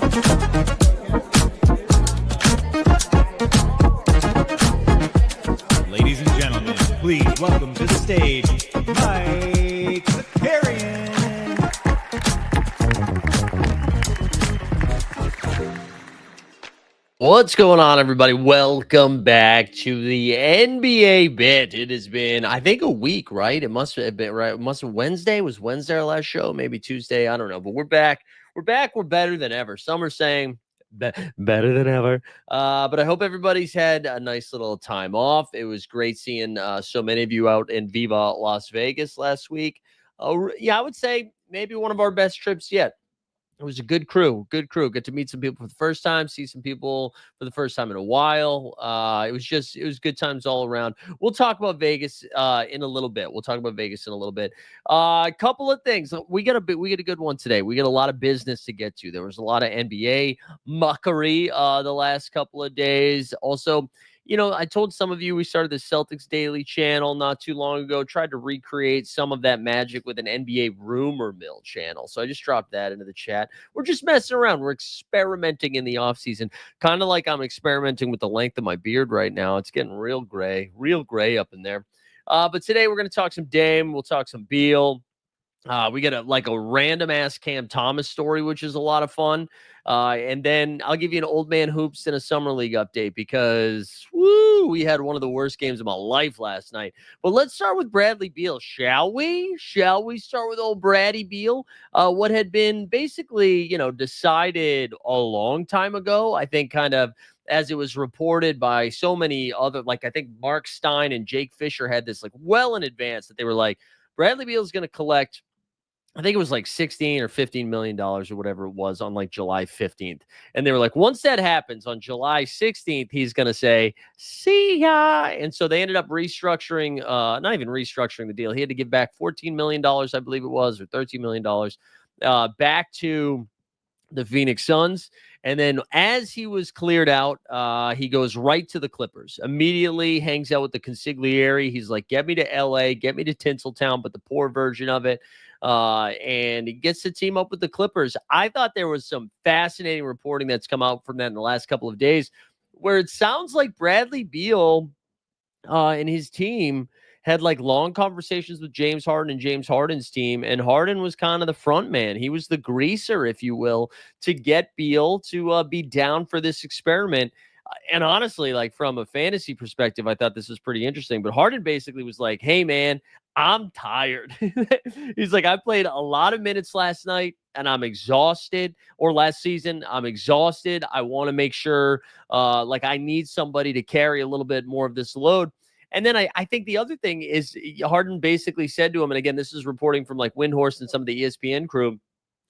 Ladies and gentlemen, please welcome to the stage, Mike Zakarian. What's going on, everybody? Welcome back to the NBA bit. It has been, I think, a week, right? It must have been, right? It must have Wednesday. Was Wednesday our last show? Maybe Tuesday. I don't know. But we're back. We're back. We're better than ever. Some are saying better than ever. But I hope everybody's had a nice little time off. It was great seeing so many of you out in Viva Las Vegas last week. Yeah, I would say maybe one of our best trips yet. It was a good crew, good crew. Get to meet some people for the first time, see some people for the first time in a while. It was good times all around. We'll talk about Vegas in a little bit. A couple of things. We get a good one today. We get a lot of business to get to. There was a lot of NBA muckery the last couple of days. Also, I told some of you we started the Celtics Daily channel not too long ago, tried to recreate some of that magic with an NBA rumor mill channel. So I just dropped that into the chat. We're just messing around. We're experimenting in the offseason, kind of like I'm experimenting with the length of my beard right now. It's getting real gray up in there. But today we're going to talk some Dame. We'll talk some Beal. We get a random ass Cam Thomas story, which is a lot of fun. And then I'll give you an old man hoops and a summer league update because we had one of the worst games of my life last night. But let's start with Bradley Beal, shall we? Shall we start with old Bradley Beal? What had been basically, decided a long time ago, I think kind of as it was reported by so many other, I think Mark Stein and Jake Fisher had this well in advance that they were like, Bradley Beal is going to collect, I think it was $16 or $15 million or whatever it was on July 15th. And they were like, once that happens on July 16th, he's going to say, see ya. And so they ended up restructuring, not even restructuring the deal. He had to give back $14 million, I believe it was, or $13 million back to the Phoenix Suns. And then as he was cleared out, he goes right to the Clippers, immediately hangs out with the consigliere. He's like, get me to LA, get me to Tinseltown, but the poor version of it. And he gets to team up with the Clippers. I thought there was some fascinating reporting that's come out from that in the last couple of days, where it sounds like Bradley Beal and his team had long conversations with James Harden and James Harden's team. And Harden was kind of the front man. He was the greaser, if you will, to get Beal to be down for this experiment. And honestly, from a fantasy perspective, I thought this was pretty interesting. But Harden basically was like, hey, man, I'm tired. He's like, I played a lot of minutes last night and I'm exhausted. Or last season, I'm exhausted. I want to make sure I need somebody to carry a little bit more of this load. And then I think the other thing is Harden basically said to him, and again, this is reporting from Windhorst and some of the ESPN crew.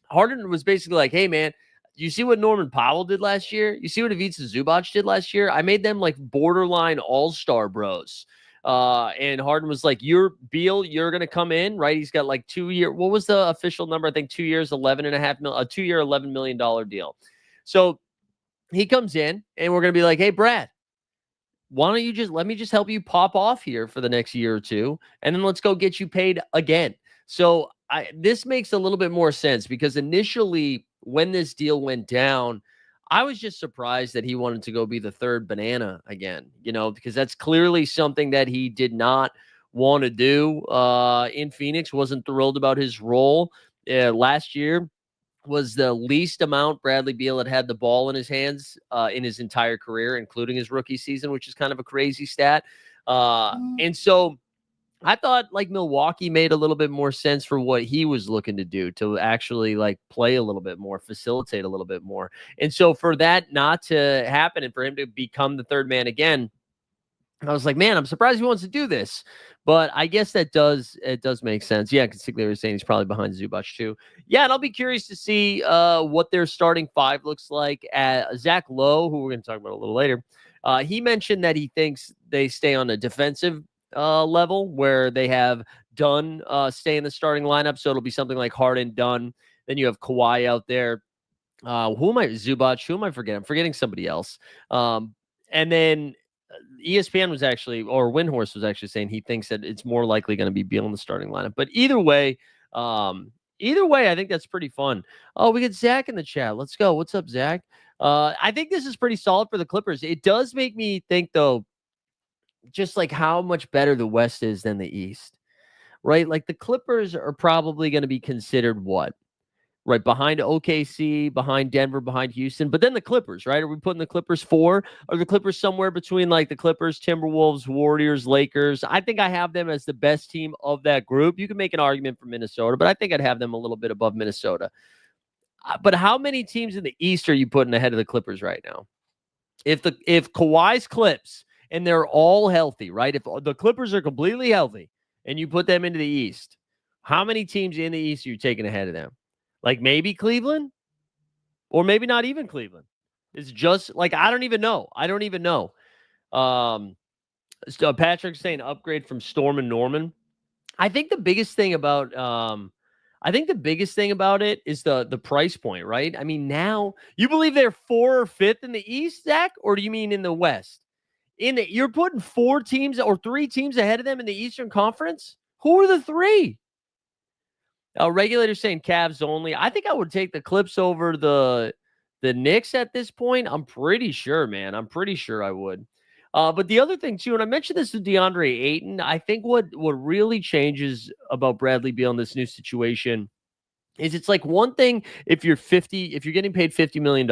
Harden was basically like, hey, man, you see what Norman Powell did last year? You see what Ivica Zubac did last year? I made them borderline all-star bros. And Harden was like, Beal, you're going to come in, right? He's got 2 year. What was the official number? I think 2 years, 11.5 million, a 2 year, $11 million deal. So he comes in and we're going to be like, hey, Brad, why don't you let me help you pop off here for the next year or two, and then let's go get you paid again. So this makes a little bit more sense because initially when this deal went down, I was just surprised that he wanted to go be the third banana again, because that's clearly something that he did not want to do in Phoenix. Wasn't thrilled about his role last year. Was the least amount Bradley Beal had the ball in his hands in his entire career, including his rookie season, which is kind of a crazy stat. And so I thought Milwaukee made a little bit more sense for what he was looking to do, to actually play a little bit more, facilitate a little bit more. And so for that not to happen and for him to become the third man again, I was like, man, I'm surprised he wants to do this. But I guess it does make sense. Yeah, Consigliere was saying he's probably behind Zubac too. Yeah, and I'll be curious to see what their starting five looks like. Zach Lowe, who we're going to talk about a little later, he mentioned that he thinks they stay on a defensive level where they have Dunn stay in the starting lineup. So it'll be something like Harden, Dunn. Then you have Kawhi out there. Zubac? Who am I forgetting? I'm forgetting somebody else. And then ESPN was actually, or Windhorst was actually saying he thinks that it's more likely going to be Beal in the starting lineup. But either way, Either way, I think that's pretty fun. Oh, we get Zach in the chat. Let's go. What's up, Zach? I think this is pretty solid for the Clippers. It does make me think, though, just like how much better the West is than the East, right? Like the Clippers are probably going to be considered what? Right behind OKC, behind Denver, behind Houston, but then the Clippers, right? Are we putting the Clippers 4? Are the Clippers somewhere between like the Clippers, Timberwolves, Warriors, Lakers? I think I have them as the best team of that group. You can make an argument for Minnesota, but I think I'd have them a little bit above Minnesota. But how many teams in the East are you putting ahead of the Clippers right now? If Kawhi's Clips and they're all healthy, right? If the Clippers are completely healthy and you put them into the East, how many teams in the East are you taking ahead of them? Like maybe Cleveland, or maybe not even Cleveland. It's just like I don't even know. So Patrick's saying upgrade from Storm and Norman. I think the biggest thing about it is the price point, right? I mean, now you believe they're 4 or 5th in the East, Zach, or do you mean in the West? You're putting 4 teams or 3 teams ahead of them in the Eastern Conference. Who are the 3? Regulator saying Cavs only. I think I would take the Clips over the Knicks at this point. I'm pretty sure, man. I'm pretty sure I would. But the other thing too, and I mentioned this to DeAndre Ayton, I think what really changes about Bradley Beal in this new situation is it's like one thing if you're getting paid $50 million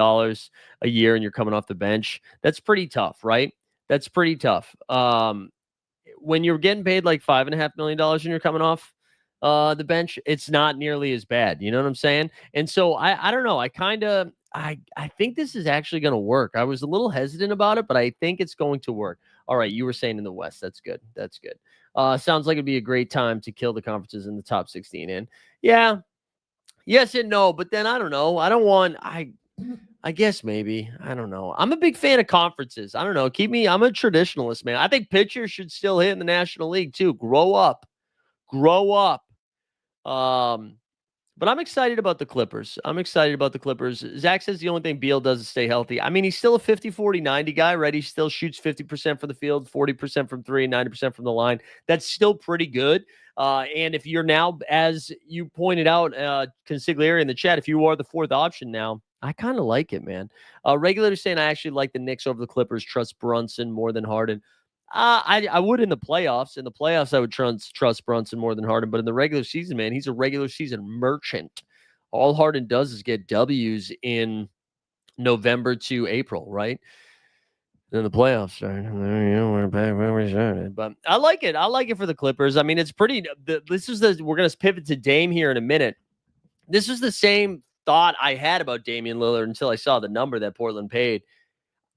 a year and you're coming off the bench, that's pretty tough, right? That's pretty tough. When you're getting paid like $5.5 million and you're coming off the bench, it's not nearly as bad. You know what I'm saying? And so I don't know. I think this is actually going to work. I was a little hesitant about it, but I think it's going to work. All right, you were saying in the West. That's good. That's good. Sounds like it'd be a great time to kill the conferences in the top 16. And yeah, yes and no, but then I don't know. I guess maybe. I don't know. I'm a big fan of conferences. I don't know. I'm a traditionalist, man. I think pitchers should still hit in the National League too. Grow up. But I'm excited about the Clippers. Zach says the only thing Beal does is stay healthy. I mean, he's still a 50-40-90 guy, right? He still shoots 50% for the field, 40% from 3, 90% from the line. That's still pretty good. And if you're now, as you pointed out, Consigliere in the chat, if you are the 4th option now, I kind of like it, man. Regulator saying I actually like the Knicks over the Clippers. Trust Brunson more than Harden. I would in the playoffs. In the playoffs, I would trust Brunson more than Harden. But in the regular season, man, he's a regular season merchant. All Harden does is get W's in November to April, right? Then the playoffs start. We're back where we started. But I like it. I like it for the Clippers. I mean, it's pretty. We're going to pivot to Dame here in a minute. This is the same thought I had about Damian Lillard until I saw the number that Portland paid.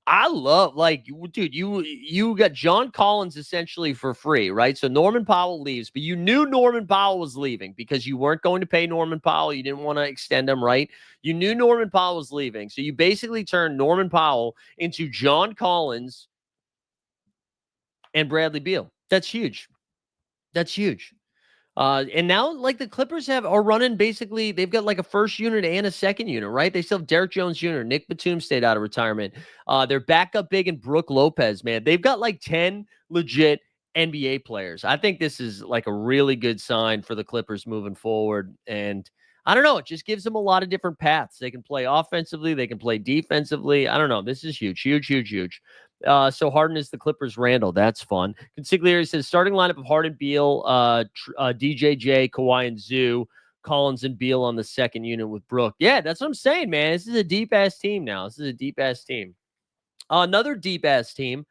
I love, like, dude, you got John Collins essentially for free, right? So Norman Powell leaves, but you knew Norman Powell was leaving because you weren't going to pay Norman Powell. You didn't want to extend him, right? You knew Norman Powell was leaving. So you basically turned Norman Powell into John Collins and Bradley Beal. That's huge. That's huge. And now, like, the Clippers are running basically, they've got like a first unit and a second unit, right? They still have Derrick Jones Jr., Nick Batum stayed out of retirement. They're backup big and Brooke Lopez, man. They've got like 10 legit NBA players. I think this is like a really good sign for the Clippers moving forward. And I don't know, it just gives them a lot of different paths. They can play offensively, they can play defensively. I don't know. This is huge, huge, huge, huge. So Harden is the Clippers' Randall. That's fun. Consigliere says starting lineup of Harden, Beal, DJJ, Kawhi, and Zoo. Collins and Beal on the second unit with Brooke. Yeah, that's what I'm saying, man. This is a deep-ass team now. Another deep-ass team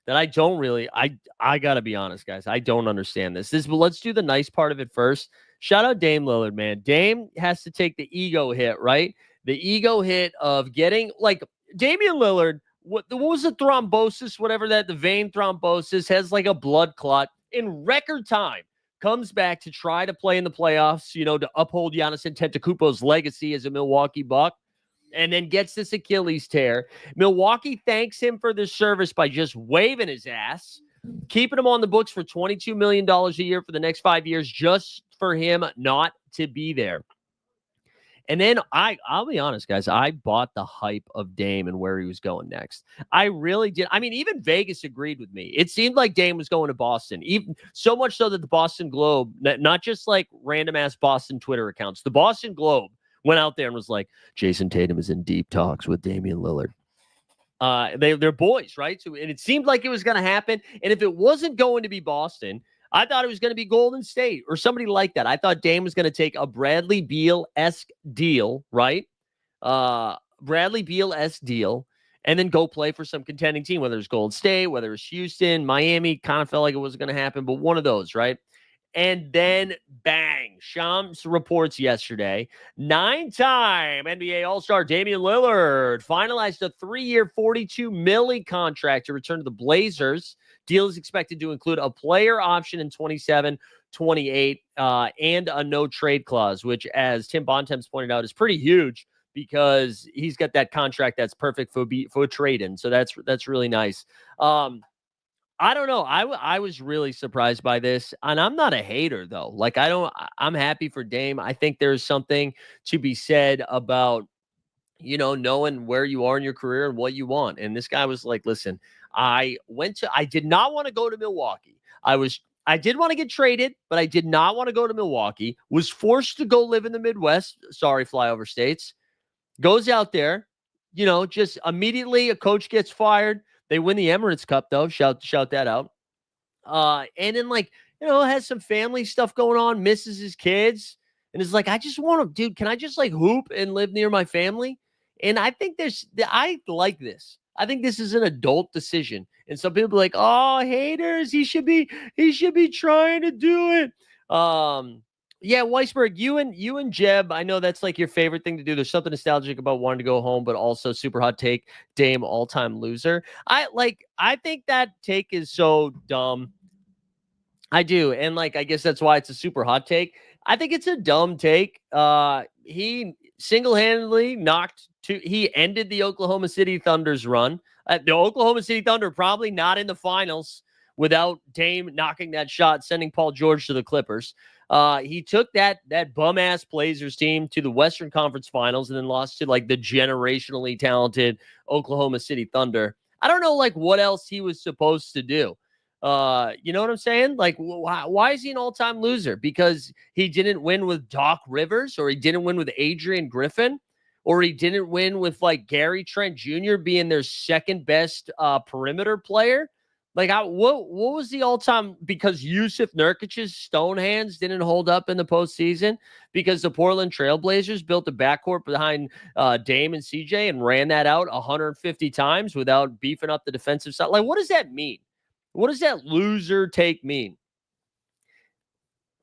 that I don't really, I got to be honest, guys. I don't understand this. But let's do the nice part of it first. Shout out Dame Lillard, man. Dame has to take the ego hit, right? The ego hit of getting, like, Damian Lillard, what was the thrombosis, whatever that, the vein thrombosis, has like a blood clot in record time, comes back to try to play in the playoffs, to uphold Giannis Antetokounmpo's legacy as a Milwaukee Buck, and then gets this Achilles tear. Milwaukee thanks him for this service by just waving his ass, keeping him on the books for $22 million a year for the next 5 years just for him not to be there. And then I'll be honest, guys, I bought the hype of Dame and where he was going next. I really did. I mean, even Vegas agreed with me. It seemed like Dame was going to Boston, even so much so that the Boston Globe, not just like random ass Boston Twitter accounts, the Boston Globe went out there and was like, Jason Tatum is in deep talks with Damian Lillard. They're boys, right? So, and it seemed like it was going to happen. And if it wasn't going to be Boston, I thought it was going to be Golden State or somebody like that. I thought Dame was going to take a Bradley Beal-esque deal, right? Bradley Beal-esque deal, and then go play for some contending team, whether it's Golden State, whether it's Houston, Miami. Kind of felt like it wasn't going to happen, but one of those, right? And then bang, Shams reports yesterday, 9-time NBA All-Star Damian Lillard finalized a 3-year, $42 million contract to return to the Blazers. Deal is expected to include a player option in 27, 28, and a no-trade clause, which, as Tim Bontemps pointed out, is pretty huge because he's got that contract that's perfect for trade-in. So that's really nice. I don't know. I was really surprised by this, and I'm not a hater though. Like I'm happy for Dame. I think there's something to be said about, knowing where you are in your career and what you want. And this guy was like, listen, I did not want to go to Milwaukee. I did want to get traded, but I did not want to go to Milwaukee. Was forced to go live in the Midwest. Sorry, flyover states. Goes out there, just immediately a coach gets fired. They win the Emirates Cup, though. Shout that out. And then, has some family stuff going on, misses his kids, and is like, I just want to, dude, can I just hoop and live near my family? And I think I like this. I think this is an adult decision. And some people are like, oh, haters, he should be trying to do it. Yeah, Weisberg, you and Jeb, I know that's like your favorite thing to do. There's something nostalgic about wanting to go home, but also super hot take, Dame all-time loser. I think that take is so dumb. I do. And I guess that's why it's a super hot take. I think it's a dumb take. He single-handedly he ended the Oklahoma City Thunder's run. The Oklahoma City Thunder probably not in the finals without Dame knocking that shot, sending Paul George to the Clippers. He took that bum-ass Blazers team to the Western Conference Finals and then lost to the generationally talented Oklahoma City Thunder. I don't know what else he was supposed to do. You know what I'm saying? Why is he an all-time loser? Because he didn't win with Doc Rivers, or he didn't win with Adrian Griffin, or he didn't win with Gary Trent Jr. being their second best perimeter player. What was the all-time? Because Yusuf Nurkic's stone hands didn't hold up in the postseason, because the Portland Trailblazers built a backcourt behind Dame and CJ and ran that out 150 times without beefing up the defensive side. What does that mean? What does that loser take mean?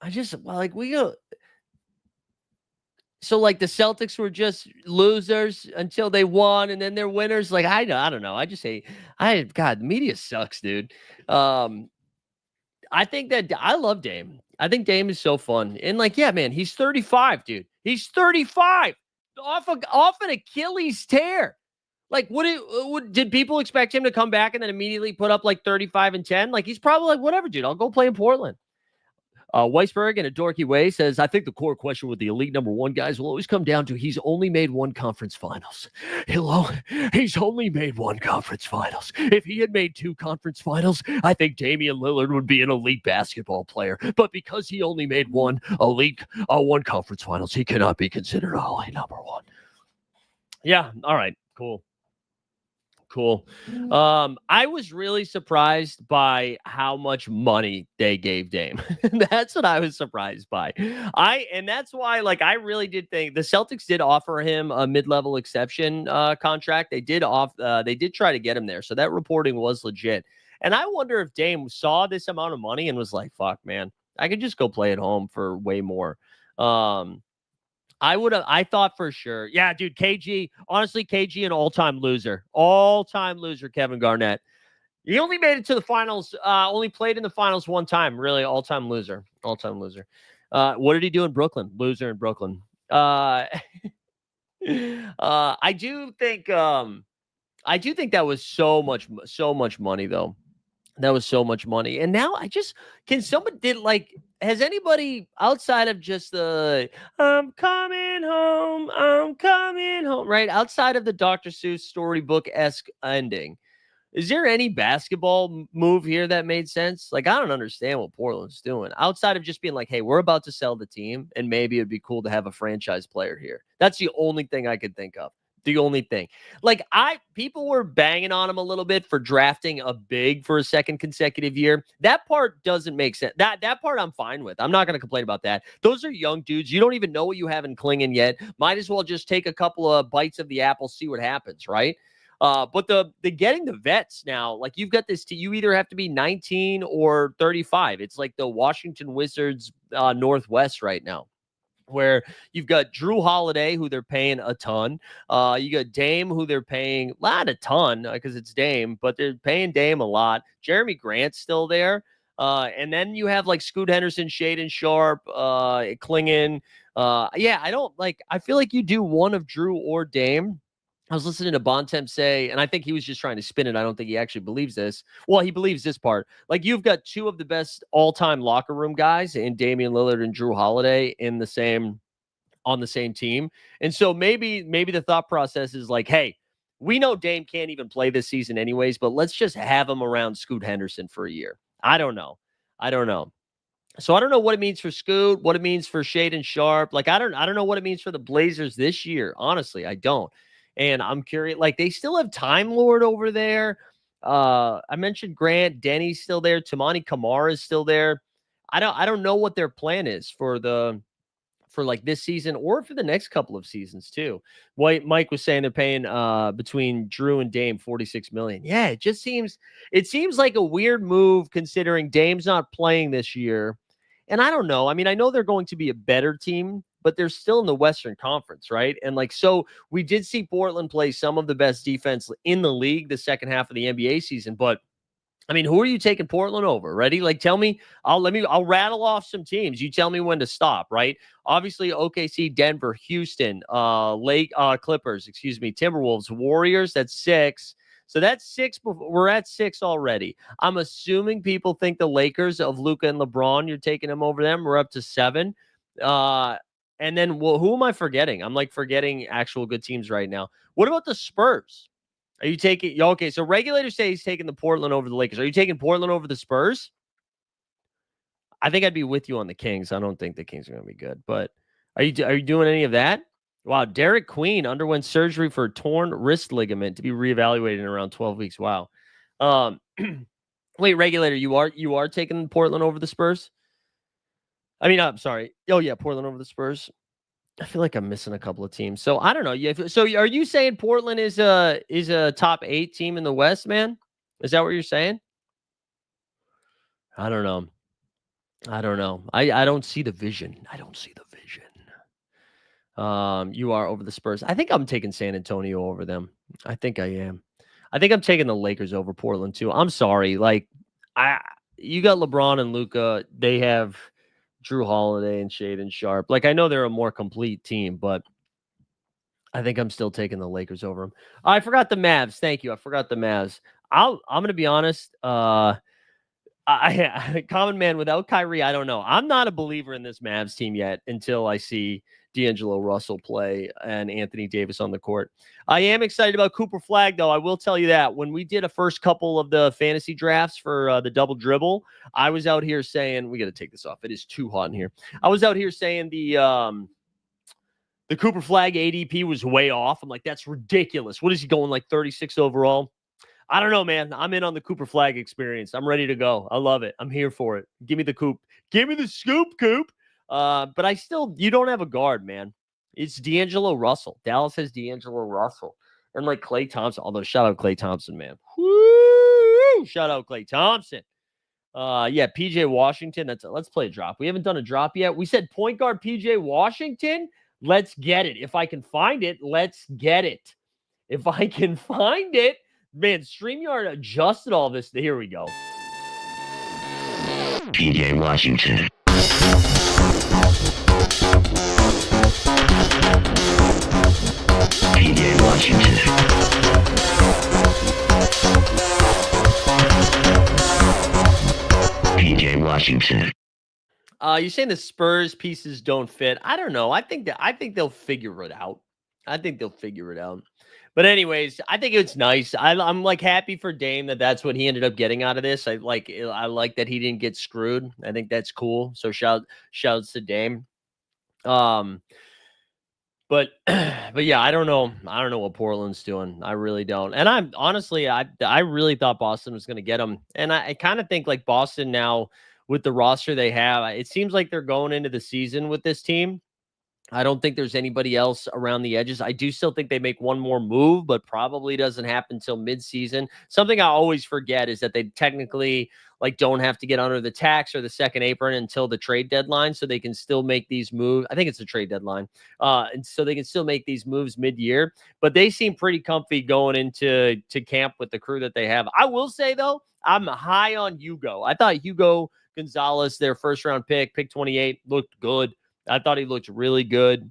We go. So the Celtics were just losers until they won, and then they're winners. I don't know. I just say, God, the media sucks, dude. I think that I love Dame. I think Dame is so fun. And yeah, man, he's 35, dude. He's 35 off an Achilles tear. Did people expect him to come back and then immediately put up 35 and 10? He's probably whatever, dude. I'll go play in Portland. Weisberg, in a dorky way, says, I think the core question with the elite number one guys will always come down to he's only made one conference finals. He's only made one conference finals. If he had made two conference finals, I think Damian Lillard would be an elite basketball player. But because he only made one conference finals, he cannot be considered elite number one. Yeah, all right, cool. I was really surprised by how much money they gave Dame. That's what I was surprised by. And that's why, I really did think the Celtics did offer him a mid-level exception contract. They did try to get him there. So that reporting was legit. And I wonder if Dame saw this amount of money and was like, fuck, man, I could just go play at home for way more. I thought for sure. Yeah, dude, KG, honestly, KG, an all-time loser, Kevin Garnett. He only made it to the finals, only played in the finals one time, really, all-time loser. What did he do in Brooklyn? Loser in Brooklyn. I do think that was so much money, though. That was so much money. And now can someone has anybody outside of just the I'm coming home, right? Outside of the Dr. Seuss storybook-esque ending, is there any basketball move here that made sense? Like, I don't understand what Portland's doing outside of just being like, hey, we're about to sell the team, and maybe it'd be cool to have a franchise player here. That's the only thing I could think of. The only thing. Like, people were banging on him a little bit for drafting a big for a second consecutive year. That part doesn't make sense. That part I'm fine with. I'm not going to complain about that. Those are young dudes. You don't even know what you have in Klingon yet. Might as well just take a couple of bites of the apple, see what happens, right? But the getting the vets now, like you've got this, you either have to be 19 or 35. It's like the Washington Wizards Northwest right now, where you've got Drew Holiday, who they're paying a ton. You got Dame, who they're paying not a ton because it's Dame, but they're paying Dame a lot. Jeremy Grant's still there. And then you have like Scoot Henderson, Shaden Sharp, Klingon. I feel like you do one of Drew or Dame. I was listening to Bontemps say, and I think he was just trying to spin it. I don't think he actually believes this. Well, he believes this part. Like, you've got two of the best all-time locker room guys in Damian Lillard and Drew Holiday on the same team. And so maybe the thought process is like, hey, we know Dame can't even play this season anyways, but let's just have him around Scoot Henderson for a year. I don't know. So I don't know what it means for Scoot, what it means for Shaden Sharp. Like, I don't know what it means for the Blazers this year. Honestly, I don't. And I'm curious, like, they still have Time Lord over there. I mentioned Grant, Denny's still there. Tamani Kamara is still there. I don't know what their plan is for like this season or for the next couple of seasons too. Mike was saying they're paying between Drew and Dame $46 million. Yeah, it seems like a weird move considering Dame's not playing this year. And I don't know. I mean, I know they're going to be a better team, but they're still in the Western Conference, right? And like, so we did see Portland play some of the best defense in the league the second half of the NBA season. But I mean, who are you taking Portland over? Ready? Like, tell me. I'll rattle off some teams. You tell me when to stop, right? Obviously, OKC, Denver, Houston, Clippers, Timberwolves, Warriors. That's 6. So that's 6. We're at 6 already. I'm assuming people think the Lakers of Luka and LeBron, you're taking them over them. We're up to 7. And then, well, who am I forgetting? I'm like forgetting actual good teams right now. What about the Spurs? Are you taking? Okay, so regulators say he's taking the Portland over the Lakers. Are you taking Portland over the Spurs? I think I'd be with you on the Kings. I don't think the Kings are going to be good, but are you doing any of that? Wow, Derek Queen underwent surgery for a torn wrist ligament to be reevaluated in around 12 weeks. Wow. Wait, regulator, you are taking Portland over the Spurs? I mean, I'm sorry. Oh yeah, Portland over the Spurs. I feel like I'm missing a couple of teams. So I don't know. So are you saying Portland is a top 8 team in the West, man? Is that what you're saying? I don't know. I don't see the vision. You are over the Spurs. I think I'm taking San Antonio over them. I think I am. I think I'm taking the Lakers over Portland too. I'm sorry. Like, you got LeBron and Luka. They have Drew Holiday and Shaden Sharp. Like, I know they're a more complete team, but I think I'm still taking the Lakers over them. I forgot the Mavs. Thank you. I forgot the Mavs. I'm going to be honest. Common man, without Kyrie, I don't know. I'm not a believer in this Mavs team yet until I see D'Angelo Russell play and Anthony Davis on the court. I am excited about Cooper Flagg, though. I will tell you that when we did a first couple of the fantasy drafts for the double dribble, I was out here saying, we got to take this off. It is too hot in here. I was out here saying the Cooper Flagg ADP was way off. I'm like, that's ridiculous. What is he going, like 36 overall? I don't know, man. I'm in on the Cooper Flagg experience. I'm ready to go. I love it. I'm here for it. Give me the Coop. Give me the scoop, Coop. But you don't have a guard, man. It's D'Angelo Russell. Dallas has D'Angelo Russell. And like Klay Thompson. Although, shout out Klay Thompson, man. Woo! Shout out Klay Thompson. Yeah, PJ Washington. Let's play a drop. We haven't done a drop yet. We said point guard PJ Washington. Let's get it. If I can find it, let's get it. If I can find it. Man, StreamYard adjusted all this. Here we go. PJ Washington. PJ Washington. PJ Washington. You're saying the Spurs pieces don't fit. I don't know. I think they'll figure it out. I think they'll figure it out. But anyways, I think it's nice. I'm like happy for Dame that's what he ended up getting out of this. I like that he didn't get screwed. I think that's cool. So shouts to Dame. Um, but but yeah, I don't know. I don't know what Portland's doing. I really don't. And I'm honestly, I really thought Boston was going to get him, and I kind of think like Boston now with the roster they have, it seems like they're going into the season with this team. I don't think there's anybody else around the edges. I do still think they make one more move, but probably doesn't happen until midseason. Something I always forget is that they technically like don't have to get under the tax or the second apron until the trade deadline, so they can still make these moves. I think it's a trade deadline, and so they can still make these moves mid-year. But they seem pretty comfy going into camp with the crew that they have. I will say though, I'm high on Hugo. I thought Hugo Gonzalez, their first round pick 28, looked good. I thought he looked really good.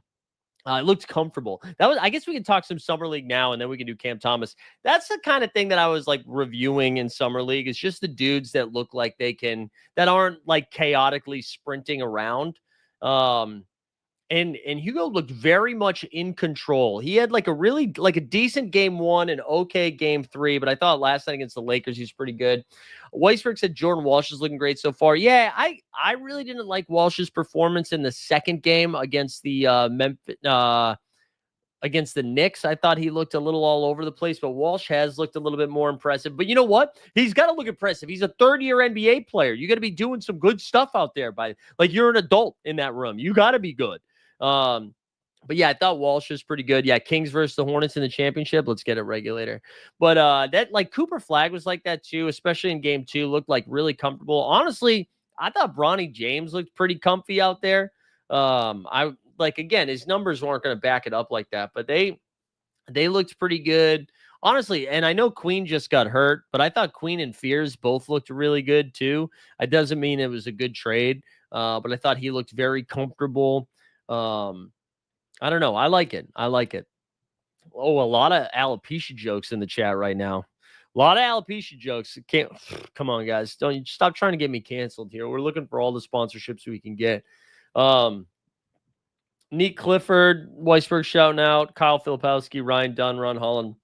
It looked comfortable. I guess we can talk some summer league now, and then we can do Cam Thomas. That's the kind of thing that I was like reviewing in summer league. It's just the dudes that look like that aren't like chaotically sprinting around. And Hugo looked very much in control. He had like a decent game 1 and okay game 3, but I thought last night against the Lakers he's pretty good. Weisberg said Jordan Walsh is looking great so far. Yeah, I really didn't like Walsh's performance in the second game against the against the Knicks. I thought he looked a little all over the place, but Walsh has looked a little bit more impressive. But you know what? He's got to look impressive. He's a third-year NBA player. You got to be doing some good stuff out there. You're an adult in that room. You got to be good. But yeah, I thought Walsh was pretty good. Yeah, Kings versus the Hornets in the championship. Let's get it, regulator. But that like Cooper Flag was like that too, especially in game 2. Looked like really comfortable. Honestly, I thought Bronny James looked pretty comfy out there. Again, his numbers weren't going to back it up like that, but they looked pretty good. Honestly, and I know Queen just got hurt, but I thought Queen and Fears both looked really good too. It doesn't mean it was a good trade, but I thought he looked very comfortable. I don't know. I like it. Oh, a lot of alopecia jokes in the chat right now. A lot of alopecia jokes. Come on, guys. Don't stop trying to get me canceled here. We're looking for all the sponsorships we can get. Neat Clifford, Weisberg shouting out, Kyle Filipowski, Ryan Dunn, Ron Holland.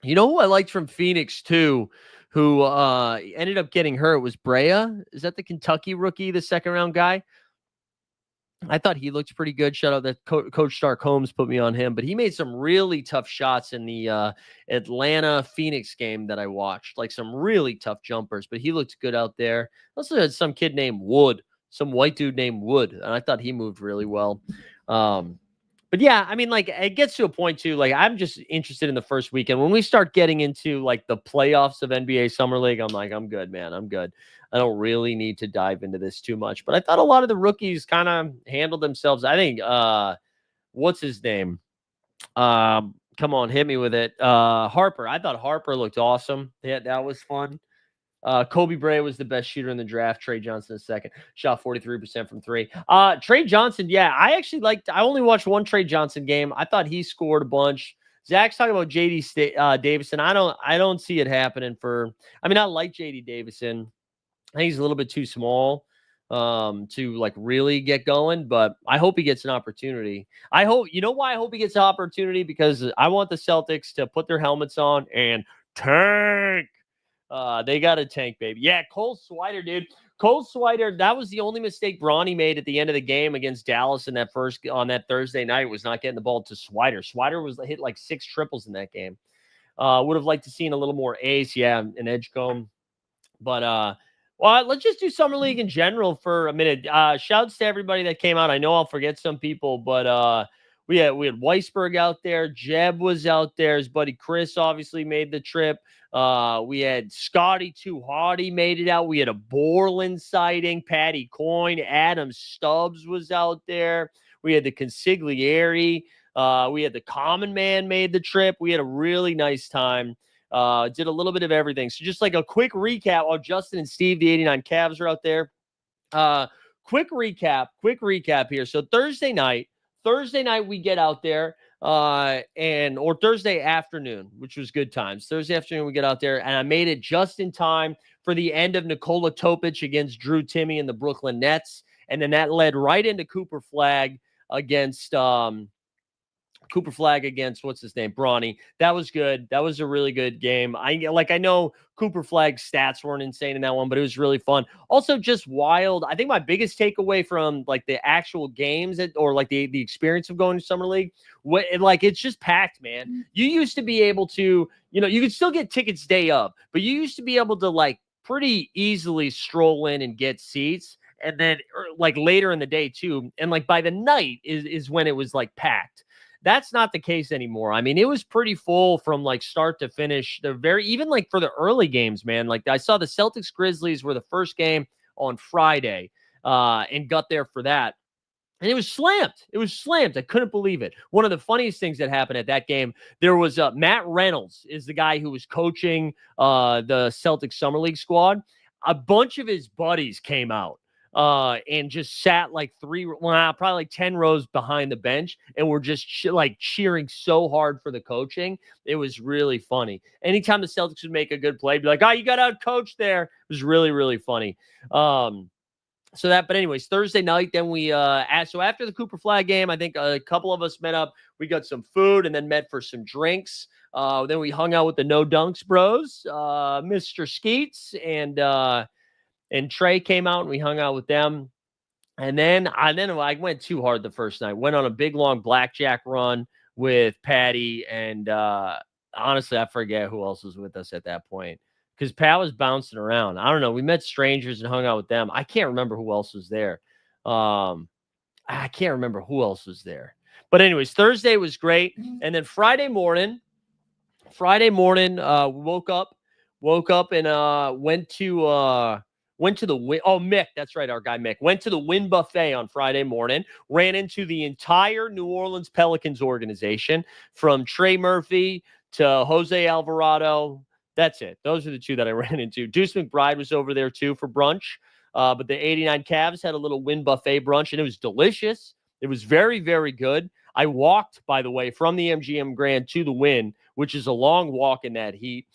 You know who I liked from Phoenix too, who ended up getting hurt was Brea. Is that the Kentucky rookie, the second round guy? I thought he looked pretty good. Shout out that Coach Stark Holmes put me on him, but he made some really tough shots in the Atlanta Phoenix game that I watched, like some really tough jumpers, but he looked good out there. Also had some kid named Wood, some white dude named Wood, and I thought he moved really well. But yeah, I mean, like it gets to a point too. Like I'm just interested in the first weekend. When we start getting into like the playoffs of NBA Summer League, I'm like, I'm good, man. I'm good. I don't really need to dive into this too much. But I thought a lot of the rookies kind of handled themselves. I think what's his name? Come on, hit me with it. Harper. I thought Harper looked awesome. Yeah, that was fun. Kobe Bray was the best shooter in the draft. Trey Johnson is second. Shot 43% from 3. Trey Johnson, yeah, I only watched one Trey Johnson game. I thought he scored a bunch. Zach's talking about JD Davison. I don't see it happening I like JD Davison. I think he's a little bit too small to like really get going, but I hope he gets an opportunity. You know why I hope he gets an opportunity? Because I want the Celtics to put their helmets on and tank. They got a tank, baby. Yeah, Cole Swider, dude. Cole Swider, that was the only mistake Bronny made at the end of the game against Dallas on that Thursday night, was not getting the ball to Swider. Swider hit like 6 triples in that game. Would have liked to seen a little more ace, yeah, an Edgecombe. But well, let's just do Summer League in general for a minute. Shouts to everybody that came out. I know I'll forget some people, but we had Weisberg out there. Jeb was out there. His buddy Chris obviously made the trip. We had Scotty Too Hardy made it out. We had a Borland sighting. Patty Coyne. Adam Stubbs was out there. We had the Consigliere. We had the Common Man made the trip. We had a really nice time. Did a little bit of everything. So just like a quick recap while Justin and Steve, the 89 Cavs, are out there. Quick recap here. So Thursday night we get out there or Thursday afternoon, which was good times. Thursday afternoon we get out there, and I made it just in time for the end of Nikola Topic against Drew Timme and the Brooklyn Nets. And then that led right into Cooper Flag against what's his name, Brawny. That was good. That was a really good game. I know Cooper Flag's stats weren't insane in that one, but it was really fun. Also, just wild. I think my biggest takeaway from like the actual games or like the experience of going to Summer League, it's just packed, man. You used to be able to, you could still get tickets day of, but you used to be able to like pretty easily stroll in and get seats. And then like later in the day too. And like by the night is when it was like packed. That's not the case anymore. I mean, it was pretty full from like start to finish. Even like for the early games, man. Like I saw the Celtics Grizzlies were the first game on Friday and got there for that. And it was slammed. It was slammed. I couldn't believe it. One of the funniest things that happened at that game, there was Matt Reynolds is the guy who was coaching the Celtics Summer League squad. A bunch of his buddies came out and just sat like probably like 10 rows behind the bench and were just cheering so hard for the coaching. It was really funny. Anytime the Celtics would make a good play, be like, oh, you got out coached there. It was really, really funny. But anyways, Thursday night, then so after the Cooper Flag game, I think a couple of us met up. We got some food and then met for some drinks. Then we hung out with the No Dunks bros, Mr. Skeets and Trey came out and we hung out with them. And then I went too hard the first night. Went on a big, long blackjack run with Patty. And honestly, I forget who else was with us at that point because Pat was bouncing around. I don't know. We met strangers and hung out with them. I can't remember who else was there. I can't remember who else was there. But anyways, Thursday was great. And then Friday morning, woke up and went to the Win. Oh, Mick, that's right, our guy Mick. Went to the Win Buffet on Friday morning, ran into the entire New Orleans Pelicans organization from Trey Murphy to Jose Alvarado. That's it. Those are the two that I ran into. Deuce McBride was over there too for brunch. But the 89 Cavs had a little Win Buffet brunch, and it was delicious. It was very, very good. I walked, by the way, from the MGM Grand to the Win, which is a long walk in that heat.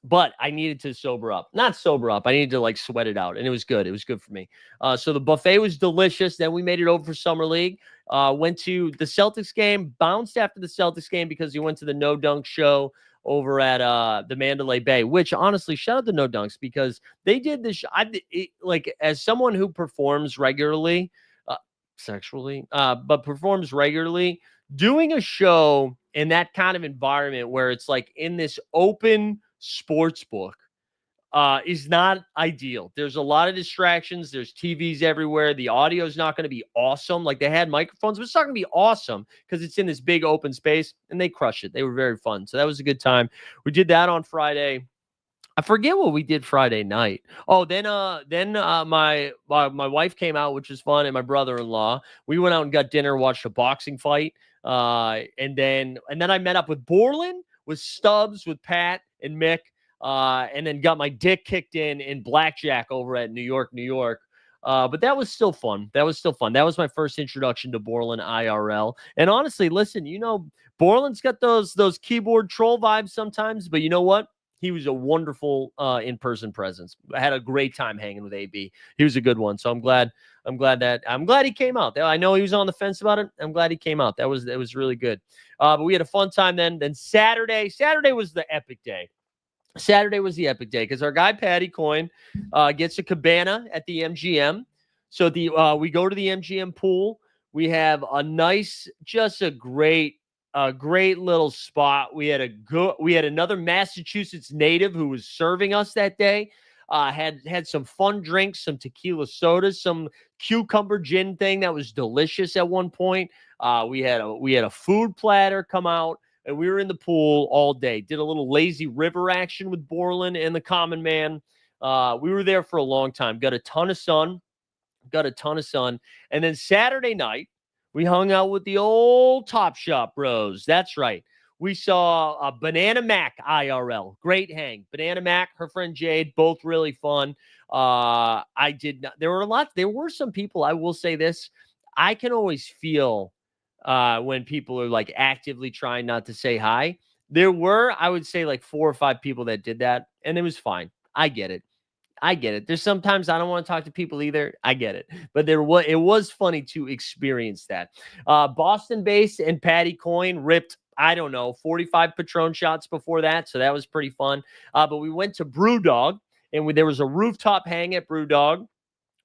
But I needed to sober up. Not sober up. I needed to like sweat it out. And it was good. It was good for me. So the buffet was delicious. Then we made it over for Summer League. Went to the Celtics game. Bounced after the Celtics game because he went to the No Dunk show over at the Mandalay Bay, which honestly, shout out to No Dunks because they did this. As someone who performs regularly, sexually, but performs regularly, doing a show in that kind of environment where it's like in this open sports book is not ideal. There's a lot of distractions. There's TVs everywhere. The audio is not going to be awesome. Like they had microphones, but it's not going to be awesome because it's in this big open space and they crushed it. They were very fun. So that was a good time. We did that on Friday. I forget what we did Friday night. Oh, then my wife came out, which was fun, and my brother-in-law. We went out and got dinner, watched a boxing fight. And then I met up with Borland, with Stubbs, with Pat and Mick, and then got my dick kicked in blackjack over at New York. But that was still fun. That was my first introduction to Borland IRL. And honestly, listen, Borland's got those keyboard troll vibes sometimes, but you know what? He was a wonderful in-person presence. I had a great time hanging with AB. He was a good one. So I'm glad he came out. I know he was on the fence about it. I'm glad he came out. It was really good. But we had a fun time then. Then Saturday was the epic day. Saturday was the epic day because our guy Patty Coyne gets a cabana at the MGM. So we go to the MGM pool. We have a nice, just a great little spot. We had another Massachusetts native who was serving us that day. Had some fun drinks, some tequila sodas, some cucumber gin thing that was delicious at one point. We had a food platter come out, and we were in the pool all day. Did a little lazy river action with Borland and the Common Man. We were there for a long time. Got a ton of sun. And then Saturday night, we hung out with the old Top Shop bros. That's right. We saw a Banana Mac IRL. Great hang. Banana Mac, her friend Jade, both really fun. There were some people, I will say this. I can always feel when people are like actively trying not to say hi. There were, I would say, like 4 or 5 people that did that, and it was fine. I get it. I get it. There's sometimes I don't want to talk to people either. I get it. But it was funny to experience that. Boston based and Patty Coyne ripped, I don't know, 45 Patron shots before that. So that was pretty fun. But we went to Brewdog and there was a rooftop hang at Brewdog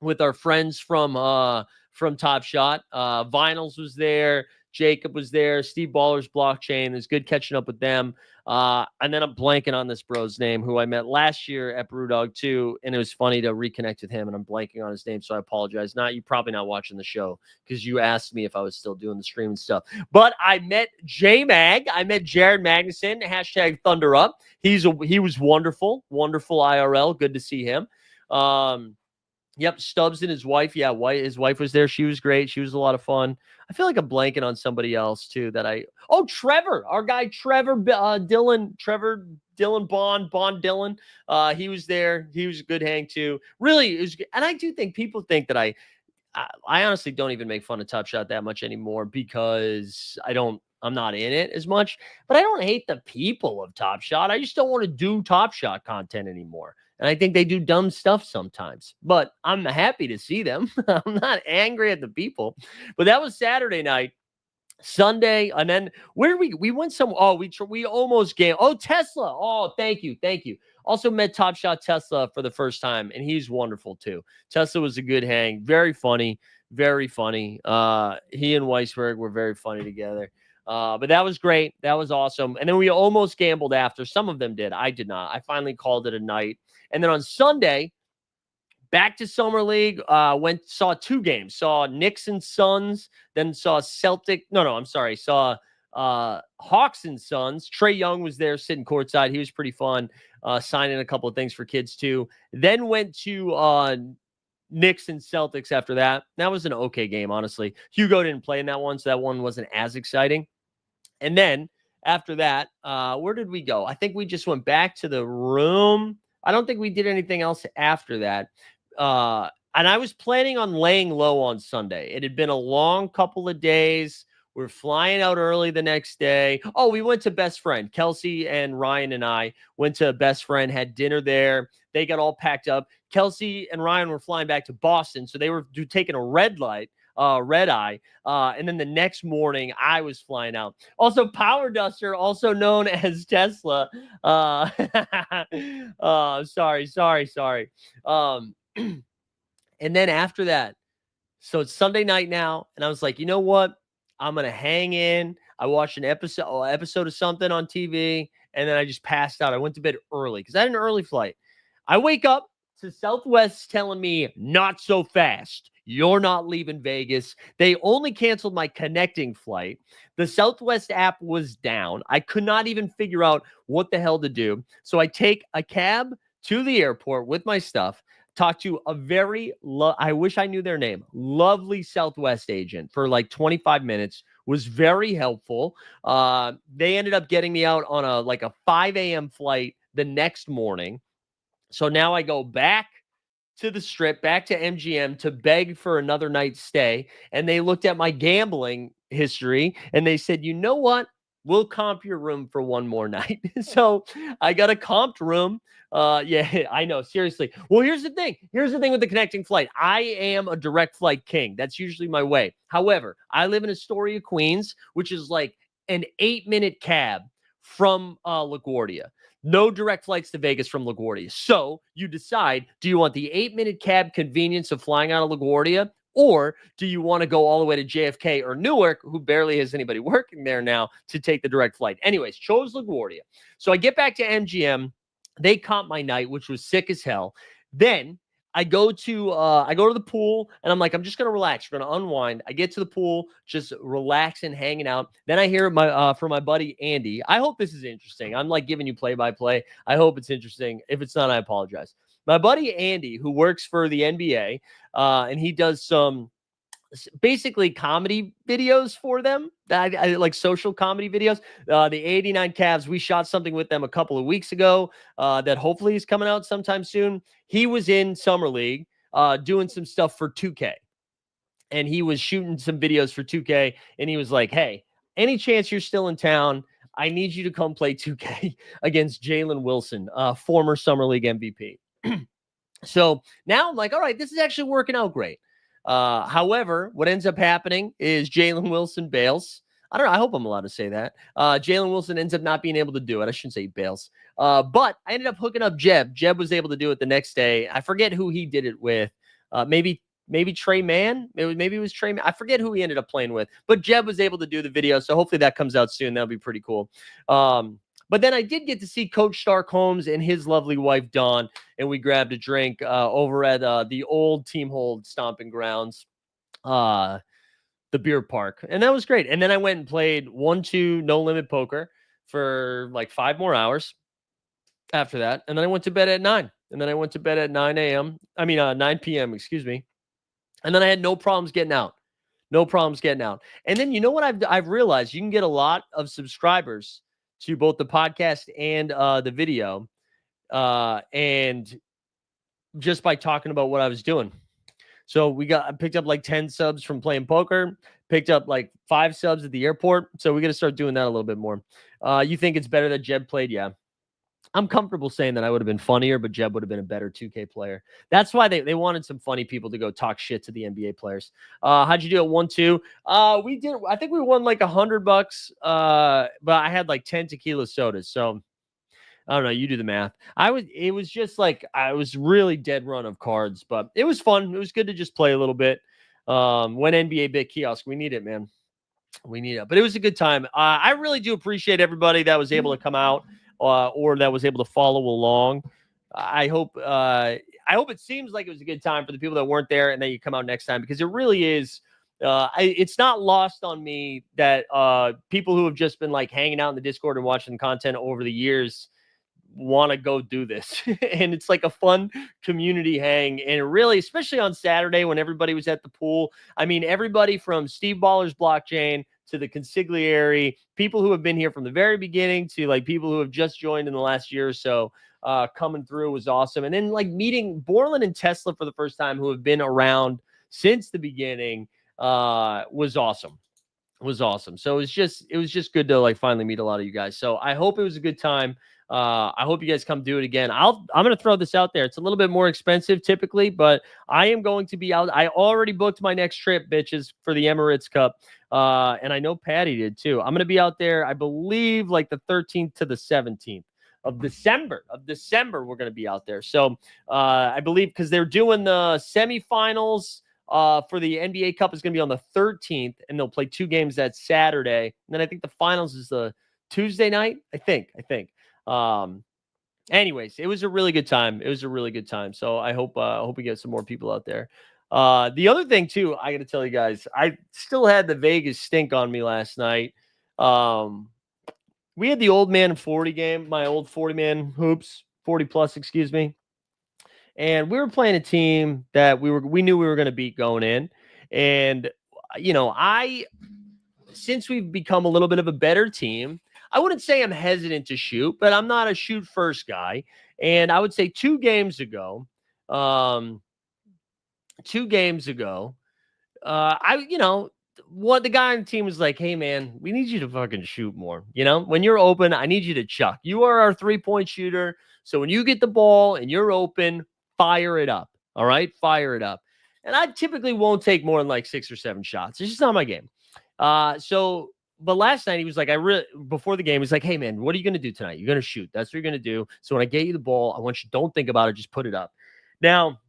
with our friends from Top Shot. Vinyls was there. Jacob was there. Steve Baller's Blockchain. It was good catching up with them. And then I'm blanking on this bro's name who I met last year at Brewdog too. And it was funny to reconnect with him. And I'm blanking on his name. So I apologize. You're probably not watching the show because you asked me if I was still doing the stream and stuff. But I met J-Mag. I met Jared Magnuson. Hashtag Thunder Up. He was wonderful. Wonderful IRL. Good to see him. Yep, Stubbs and his wife. Yeah, his wife was there. She was great. She was a lot of fun. I feel like I'm blanking on somebody else too Trevor, our guy Trevor Dylan Bond Dylan. He was there. He was a good hang too. Really, it was, and I do think people think that I honestly don't even make fun of Top Shot that much anymore because I'm not in it as much, but I don't hate the people of Top Shot. I just don't want to do Top Shot content anymore. And I think they do dumb stuff sometimes, but I'm happy to see them. I'm not angry at the people, but that was Saturday night. Sunday, and then where we went we almost game. Oh, Tesla. Oh, thank you. Also met Top Shot Tesla for the first time, and he's wonderful too. Tesla was a good hang, very funny, very funny. He and Weisberg were very funny together. But that was great. That was awesome. And then we almost gambled after. Some of them did. I did not. I finally called it a night. And then on Sunday, back to Summer League, saw two games. Saw Knicks and Suns, then saw saw Hawks and Suns. Trae Young was there sitting courtside. He was pretty fun, signing a couple of things for kids too. Then went to Knicks and Celtics after that. That was an okay game, honestly. Hugo didn't play in that one, so that one wasn't as exciting. And then after that, where did we go? I think we just went back to the room. I don't think we did anything else after that. And I was planning on laying low on Sunday. It had been a long couple of days. We're flying out early the next day. Oh, we went to Best Friend. Kelsey and Ryan and I went to Best Friend, had dinner there. They got all packed up. Kelsey and Ryan were flying back to Boston, so they were taking a red eye. And then the next morning, I was flying out. Also, Power Duster, also known as Tesla. Sorry. And then after that, so it's Sunday night now, and I was like, you know what? I'm gonna hang in. I watched an episode of something on TV, and then I just passed out. I went to bed early because I had an early flight. I wake up to Southwest telling me, not so fast. You're not leaving Vegas. They only canceled my connecting flight. The Southwest app was down. I could not even figure out what the hell to do. So I take a cab to the airport with my stuff, talk to a very, I wish I knew their name, lovely Southwest agent for like 25 minutes, was very helpful. They ended up getting me out on a 5 a.m. flight the next morning. So now I go back to the Strip, back to MGM to beg for another night's stay. And they looked at my gambling history and they said, you know what? We'll comp your room for one more night. So I got a comped room. Yeah, I know. Seriously. Well, here's the thing. Here's the thing with the connecting flight. I am a direct flight king. That's usually my way. However, I live in Astoria, Queens, which is like an 8-minute cab from LaGuardia. No direct flights to Vegas from LaGuardia. So you decide, do you want the 8-minute cab convenience of flying out of LaGuardia? Or do you want to go all the way to JFK or Newark, who barely has anybody working there now, to take the direct flight? Anyways, chose LaGuardia. So I get back to MGM. They comp my night, which was sick as hell. Then I go to the pool, and I'm like, I'm just going to relax. We're going to unwind. I get to the pool, just relaxing, hanging out. Then I hear from my buddy, Andy. I hope this is interesting. I'm like giving you play-by-play. I hope it's interesting. If it's not, I apologize. My buddy, Andy, who works for the NBA, and he does some basically comedy videos for them, I like social comedy videos. The 89 Cavs, we shot something with them a couple of weeks ago that hopefully is coming out sometime soon. He was in Summer League doing some stuff for 2K, and he was shooting some videos for 2K, and he was like, hey, any chance you're still in town, I need you to come play 2K against Jalen Wilson, former Summer League MVP. So now I'm like, all right, this is actually working out great. However, what ends up happening is Jalen Wilson bails. I don't know. I hope I'm allowed to say that. Jalen Wilson ends up not being able to do it. I shouldn't say he bails. But I ended up hooking up Jeb. Jeb was able to do it the next day. I forget who he did it with. Maybe Trey Mann. Maybe it was Trey Mann. I forget who he ended up playing with. But Jeb was able to do the video. So hopefully that comes out soon. That'll be pretty cool. But then I did get to see Coach Stark Holmes and his lovely wife, Dawn, and we grabbed a drink over at the old Team Hold stomping grounds, the beer park. And that was great. And then I went and played 1-2 no limit poker for like 5 more hours after that. And then I went to bed at 9. And then I went to bed at 9 p.m., excuse me. And then I had no problems getting out. No problems getting out. And then you know what I've realized? You can get a lot of subscribers to both the podcast and the video, and just by talking about what I was doing. So I picked up like 10 subs from playing poker, picked up like 5 subs at the airport. So we got to start doing that a little bit more. You think it's better that Jeb played? Yeah. I'm comfortable saying that I would have been funnier, but Jeb would have been a better 2K player. That's why they wanted some funny people to go talk shit to the NBA players. How'd you do at 1-2? We did. I think we won like $100, but I had like 10 tequila sodas. So I don't know. You do the math. It was just like I was really dead run of cards, but it was fun. It was good to just play a little bit. When NBA Bit Kiosk, we need it, man. We need it. But it was a good time. I really do appreciate everybody that was able to come out. Or that was able to follow along. I hope it seems like it was a good time for the people that weren't there, and that you come out next time, because it really is. It's not lost on me that people who have just been like hanging out in the Discord and watching content over the years want to go do this. And it's like a fun community hang. And really, especially on Saturday when everybody was at the pool. I mean, everybody from Steve Baller's Blockchain to the consigliere, people who have been here from the very beginning to like people who have just joined in the last year or so, coming through was awesome. And then like meeting Borland and Tesla for the first time, who have been around since the beginning, was awesome. So it was just good to like finally meet a lot of you guys. So I hope it was a good time. I hope you guys come do it again. I'm going to throw this out there. It's a little bit more expensive typically, but I am going to be out. I already booked my next trip, bitches, for the Emirates Cup. And I know Patty did too. I'm going to be out there, I believe, like the 13th to the 17th of December. We're going to be out there. So I believe because they're doing the semifinals for the NBA Cup is going to be on the 13th, and they'll play 2 games that Saturday. And then I think the finals is the Tuesday night. I think. Anyways, it was a really good time. So I hope we get some more people out there. The other thing too, I got to tell you guys, I still had the Vegas stink on me last night. We had the old man 40 game, my old 40 man hoops, 40 plus, excuse me. And we were playing a team that we knew we were going to beat going in. And, you know, since we've become a little bit of a better team, I wouldn't say I'm hesitant to shoot, but I'm not a shoot first guy. And I would say 2 games ago, the guy on the team was like, hey man, we need you to fucking shoot more. You know, when you're open, I need you to chuck. You are our 3-point shooter. So when you get the ball and you're open, fire it up. All right. Fire it up. And I typically won't take more than like 6 or 7 shots. It's just not my game. But last night he was like, before the game, he's like, hey man, what are you going to do tonight? You're going to shoot. That's what you're going to do. So when I get you the ball, I want you, don't think about it. Just put it up. Now,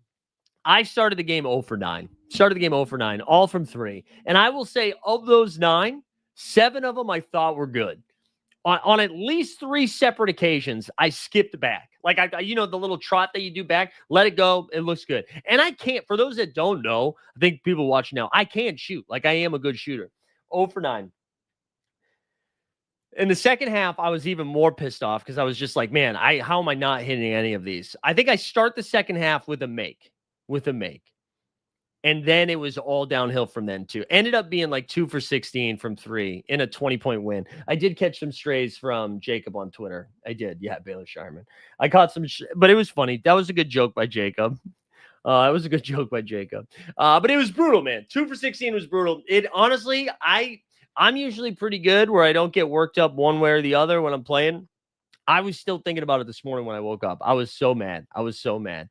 I started the game 0 for 9, all from 3. And I will say of those 9, 7 of them I thought were good. On at least 3 separate occasions, I skipped back. Like, the little trot that you do back, let it go. It looks good. And I can't, for those that don't know, I think people watching now, I can't shoot. Like, I am a good shooter. 0 for 9. In the second half, I was even more pissed off because I was just like, man, how am I not hitting any of these? I think I start the second half with a make. And then it was all downhill from then too. Ended up being like 2 for 16 from 3 in a 20-point win. I did catch some strays from Jacob on Twitter. I did. Yeah, Baylor Shireman. I caught some, but it was funny. That was a good joke by Jacob. But it was brutal, man. 2 for 16 was brutal. It honestly, I'm usually pretty good where I don't get worked up one way or the other when I'm playing. I was still thinking about it this morning when I woke up. I was so mad. I was so mad.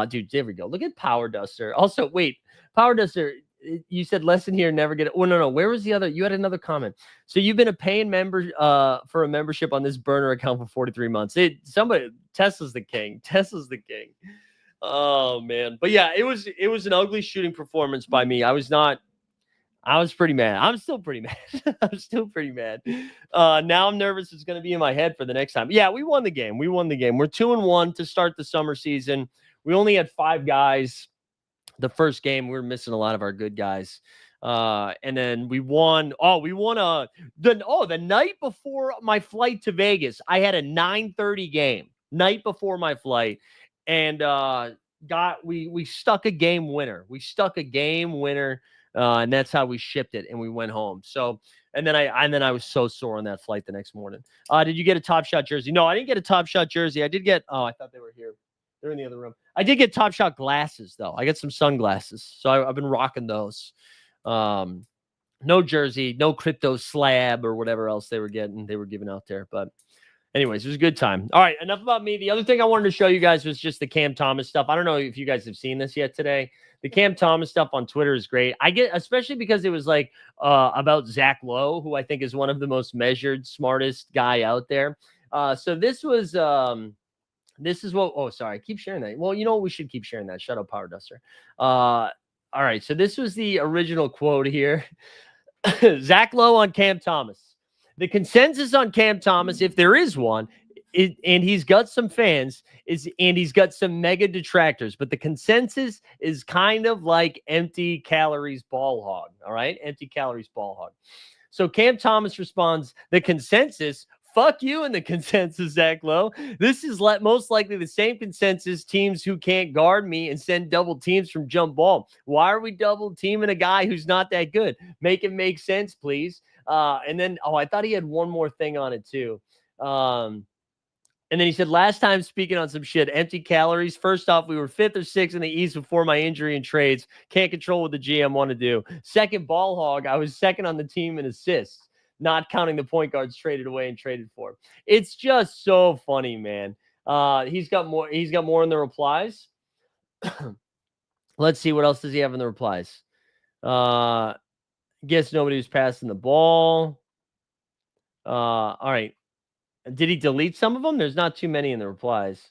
Dude, there we go. Look at Power Duster. Also, wait, Power Duster, you said lesson here, never get it. Oh, no. Where was the other? You had another comment. So you've been a paying member for a membership on this burner account for 43 months. Tesla's the king. Tesla's the king. Oh man. But yeah, it was an ugly shooting performance by me. I was pretty mad. I'm still pretty mad. I'm still pretty mad. Now I'm nervous it's going to be in my head for the next time. Yeah, we won the game. We're 2-1 to start the summer season. We only had 5 guys. The first game, we were missing a lot of our good guys. And then we won. The night before my flight to Vegas, I had a 9:30 game night before my flight. And we stuck a game winner. And that's how we shipped it, and we went home. So, and then I was so sore on that flight the next morning. Did you get a Top Shot jersey? No, I didn't get a Top Shot jersey. I did get. Oh, I thought they were here. They're in the other room. I did get Top Shot glasses though. I got some sunglasses, so I've been rocking those. No jersey, no crypto slab or whatever else they were giving out there, but. Anyways, it was a good time. All right, enough about me. The other thing I wanted to show you guys was just the Cam Thomas stuff. I don't know if you guys have seen this yet today. The Cam Thomas stuff on Twitter is great. I get, especially because it was like about Zach Lowe, who I think is one of the most measured, smartest guy out there. So this is what, oh, sorry, I keep sharing that. Well, you know what? We should keep sharing that. Shut up, Power Duster. All right, so this was the original quote here. Zach Lowe on Cam Thomas. The consensus on Cam Thomas, if there is one, and he's got some fans, and he's got some mega detractors, but the consensus is kind of like empty calories ball hog. All right, empty calories ball hog. So Cam Thomas responds, the consensus, fuck you in the consensus, Zach Lowe. This is most likely the same consensus teams who can't guard me and send double teams from jump ball. Why are we double teaming a guy who's not that good? Make it make sense, please. And then, I thought he had one more thing on it too. And then he said, last time speaking on some shit, empty calories. First off, we were 5th or 6th in the East before my injury and trades. Can't control what the GM want to do. Second, ball hog. I was second on the team in assists, not counting the point guards traded away and traded for. It's just so funny, man. He's got more in the replies. Let's see, what else does he have in the replies? Guess nobody was passing the ball. All right. Did he delete some of them? There's not too many in the replies.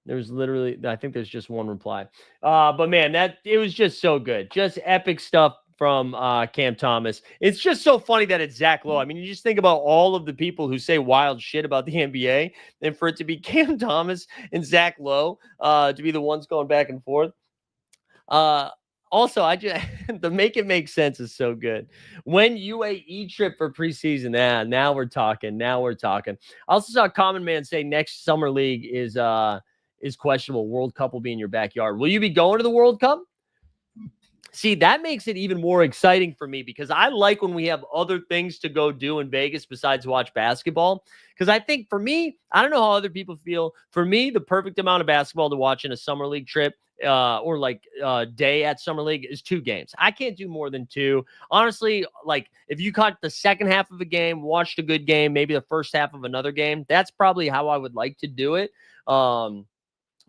There's literally, I think there's just one reply. But man, it was just so good. Just epic stuff from Cam Thomas. It's just so funny that it's Zach Lowe. I mean, you just think about all of the people who say wild shit about the NBA, and for it to be Cam Thomas and Zach Lowe to be the ones going back and forth. Also, the make it make sense is so good. When UAE trip for preseason, now we're talking. I also saw a common man say next summer league is questionable. World Cup will be in your backyard. Will you be going to the World Cup? See, that makes it even more exciting for me because I like when we have other things to go do in Vegas besides watch basketball. Because I think for me, I don't know how other people feel. For me, the perfect amount of basketball to watch in a summer league trip or like day at summer league is 2 games. I can't do more than 2. Honestly, like if you caught the second half of a game, watched a good game, maybe the first half of another game, that's probably how I would like to do it.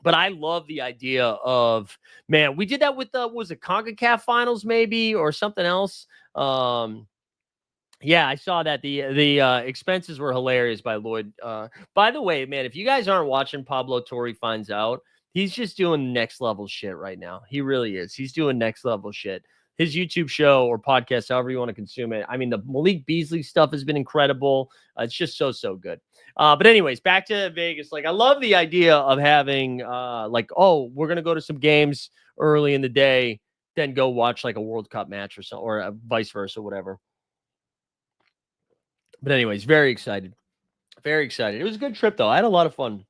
But I love the idea of, man, we did that with was it CONCACAF finals maybe or something else? Yeah, I saw that. The expenses were hilarious by Lloyd. By the way, man, if you guys aren't watching Pablo Torre Finds Out, he's just doing next level shit right now. He really is. He's doing next level shit. His YouTube show or podcast, however you want to consume it. I mean, the Malik Beasley stuff has been incredible. It's just so good. But anyways, back to Vegas. Like, I love the idea of having we're going to go to some games early in the day, then go watch like a World Cup match or so, or vice versa, whatever. But anyways, very excited. Very excited. It was a good trip, though. I had a lot of fun.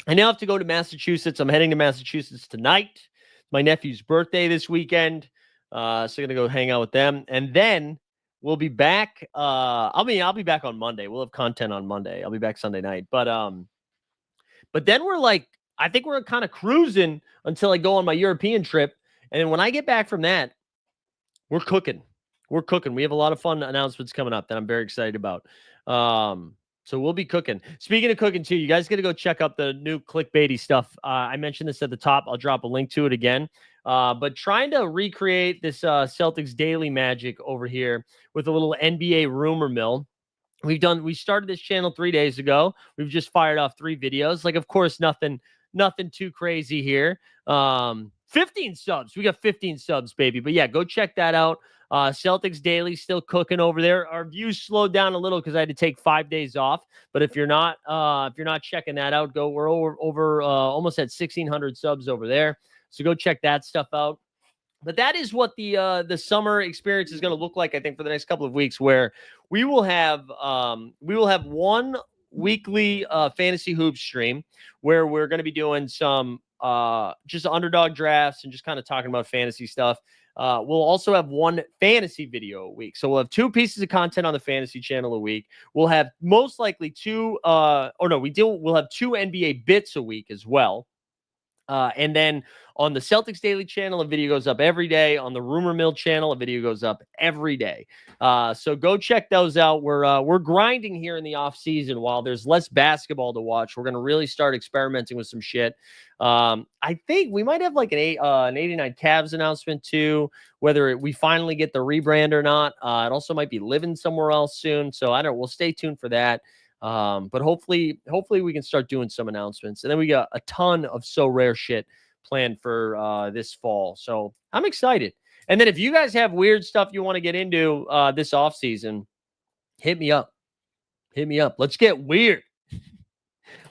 I now have to go to Massachusetts. I'm heading to Massachusetts tonight. My nephew's birthday this weekend. So I'm going to go hang out with them. And then we'll be back. I'll be back on Monday. We'll have content on Monday. I'll be back Sunday night. But then I think we're kind of cruising until I go on my European trip. And then when I get back from that, we're cooking. We have a lot of fun announcements coming up that I'm very excited about. So we'll be cooking. Speaking of cooking too, you guys got to go check out the new clickbaity stuff. I mentioned this at the top. I'll drop a link to it again. But trying to recreate this Celtics daily magic over here with a little NBA rumor mill. We started this channel 3 days ago. We've just fired off 3 videos. Like, of course, nothing too crazy here. 15 subs. We got 15 subs, baby. But yeah, go check that out. Celtics Daily still cooking over there. Our views slowed down a little because I had to take 5 days off. But if you're not checking that out, we're over almost at 1,600 subs over there. So go check that stuff out. But that is what the summer experience is going to look like, I think, for the next couple of weeks, where we will have one weekly fantasy hoops stream where we're going to be doing some just underdog drafts and just kind of talking about fantasy stuff. We'll also have one fantasy video a week. So we'll have 2 pieces of content on the fantasy channel a week. We'll have most likely we'll have 2 NBA bits a week as well. And then on the Celtics Daily channel, a video goes up every day. On the Rumor Mill channel, a video goes up every day. So go check those out. We're grinding here in the off season while there's less basketball to watch. We're gonna really start experimenting with some shit. I think we might have like an 89 Cavs announcement too, whether we finally get the rebrand or not. It also might be living somewhere else soon. So I don't know. We'll stay tuned for that. But hopefully we can start doing some announcements. And then we got a ton of So Rare shit planned for this fall. So I'm excited. And then if you guys have weird stuff you want to get into this off season, hit me up. Let's get weird.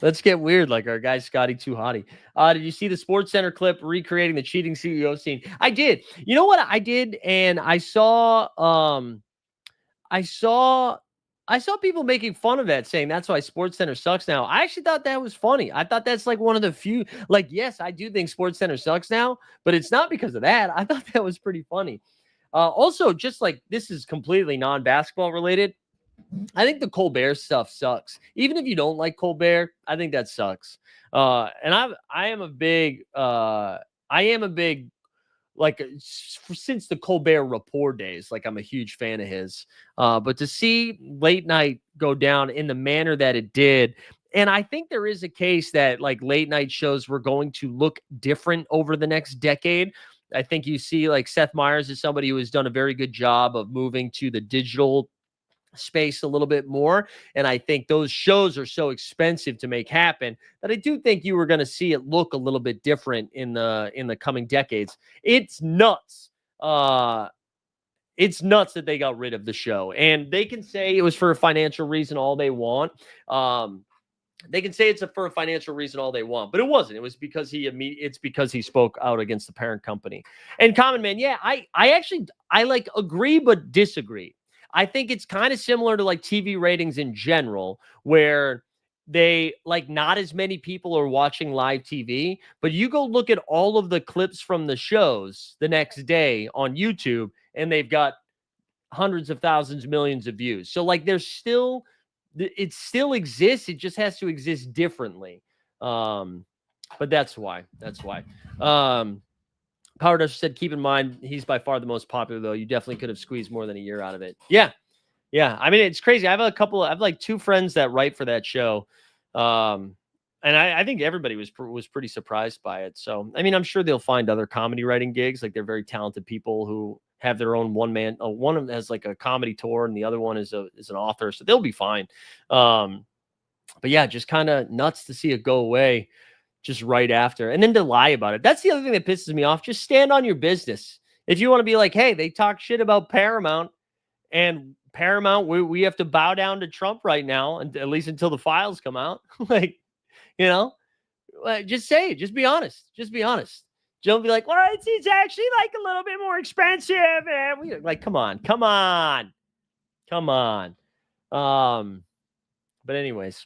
Let's get weird like our guy Scotty Too Hottie. Did you see the Sports Center clip recreating the cheating CEO scene? I did. You know what I did? And I saw people making fun of that, saying that's why Sports Center sucks now. I actually thought that was funny. I thought that's like one of the few, like, yes, I do think Sports Center sucks now, but it's not because of that. I thought that was pretty funny. Also, just like this is completely non-basketball related, I think the Colbert stuff sucks. Even if you don't like Colbert, I think that sucks. And I am a big like since the Colbert Report days, like I'm a huge fan of his. But to see late night go down in the manner that it did, and I think there is a case that like late night shows were going to look different over the next decade. I think you see like Seth Meyers is somebody who has done a very good job of moving to the digital space a little bit more. And I think those shows are so expensive to make happen that I do think you were going to see it look a little bit different in the coming decades. It's nuts. It's nuts that they got rid of the show, and they can say it was for a financial reason all they want. They can say it's for a financial reason all they want, but it wasn't. It was because it's because he spoke out against the parent company. And Common Man, yeah, I like agree but disagree. I think it's kind of similar to like TV ratings in general, where they like not as many people are watching live TV, but you go look at all of the clips from the shows the next day on YouTube, and they've got hundreds of thousands, millions of views. So like it still exists. It just has to exist differently. But that's why. Power Dusher said, keep in mind, he's by far the most popular, though. You definitely could have squeezed more than a year out of it. Yeah. I mean, it's crazy. I have like 2 friends that write for that show. And I think everybody was pretty surprised by it. So, I mean, I'm sure they'll find other comedy writing gigs. Like they're very talented people who have their own one of them has like a comedy tour and the other one is an author. So they'll be fine. But yeah, just kind of nuts to see it go away just right after, and then to lie about it. That's the other thing that pisses me off. Just stand on your business. If you want to be like, hey, they talk shit about Paramount, and Paramount, we have to bow down to Trump right now, and at least until the files come out. Like, just say it. Just be honest. Don't be like, well, it's actually like a little bit more expensive. And we like, come on. But anyways.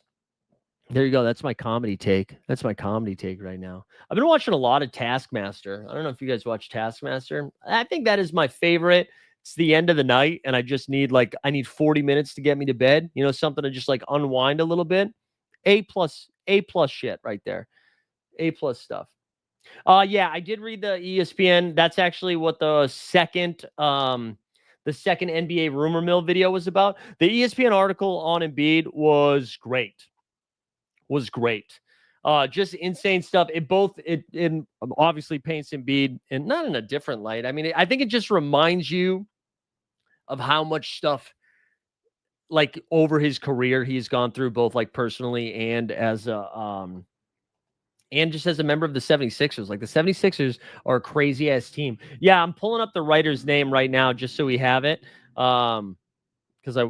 There you go. That's my comedy take. Right now. I've been watching a lot of Taskmaster. I don't know if you guys watch Taskmaster. I think that is my favorite. It's the end of the night, and I just need 40 minutes to get me to bed. Something to just like unwind a little bit. A plus shit right there. A plus stuff. Yeah, I did read the ESPN. That's actually what the second the second NBA rumor mill video was about. The ESPN article on Embiid was great. Just insane stuff. It obviously paints Embiid and not in a different light. I mean, I think it just reminds you of how much stuff like over his career he's gone through, both like personally and as a and just as a member of the 76ers. Like the 76ers are a crazy ass team. Yeah, I'm pulling up the writer's name right now just so we have it. Because I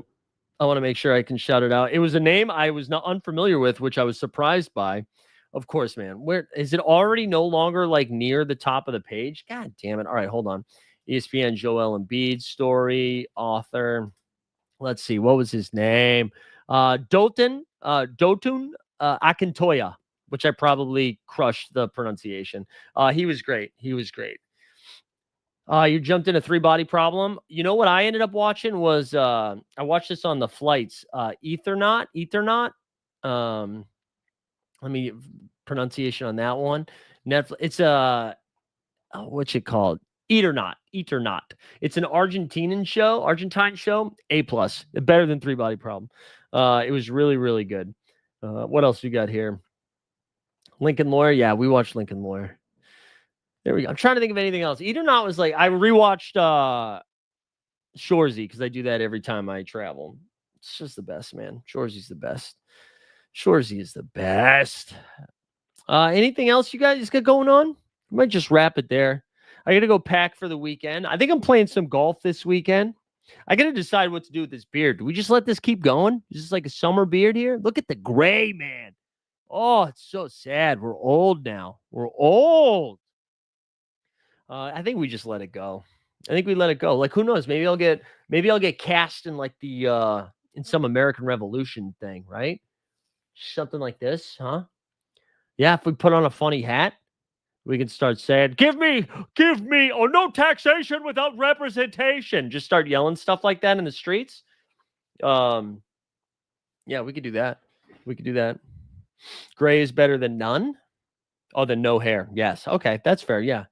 want to make sure I can shout it out. It was a name I was not unfamiliar with, which I was surprised by. Of course, man. Where is it already no longer like near the top of the page? God damn it. All right, hold on. ESPN Joel Embiid story, author. Let's see. What was his name? Dotun Akintoya, which I probably crushed the pronunciation. He was great. You jumped in a 3-body problem. You know what I ended up watching was I watched this on the flights. Ethernaut. Let me pronunciation on that one. Netflix. It's what's it called? Eternaut. It's an Argentine show. A+. Better than 3-body problem. It was really, really good. What else we got here? Lincoln Lawyer. Yeah, we watched Lincoln Lawyer. There we go. I'm trying to think of anything else. Eternaut was like, I rewatched Shorzy because I do that every time I travel. It's just the best, man. Shorzy's the best. Shorzy is the best. Anything else you guys got going on? I might just wrap it there. I got to go pack for the weekend. I think I'm playing some golf this weekend. I got to decide what to do with this beard. Do we just let this keep going? Is this like a summer beard here? Look at the gray, man. Oh, it's so sad. We're old now. We're old. I think we just let it go. Like, who knows? Maybe I'll get cast in like the in some American Revolution thing, right? Something like this, huh? Yeah, if we put on a funny hat, we can start saying, give me, oh, no taxation without representation. Just start yelling stuff like that in the streets. Yeah, we could do that. Gray is better than none. Oh, than no hair. Yes. Okay, that's fair. Yeah.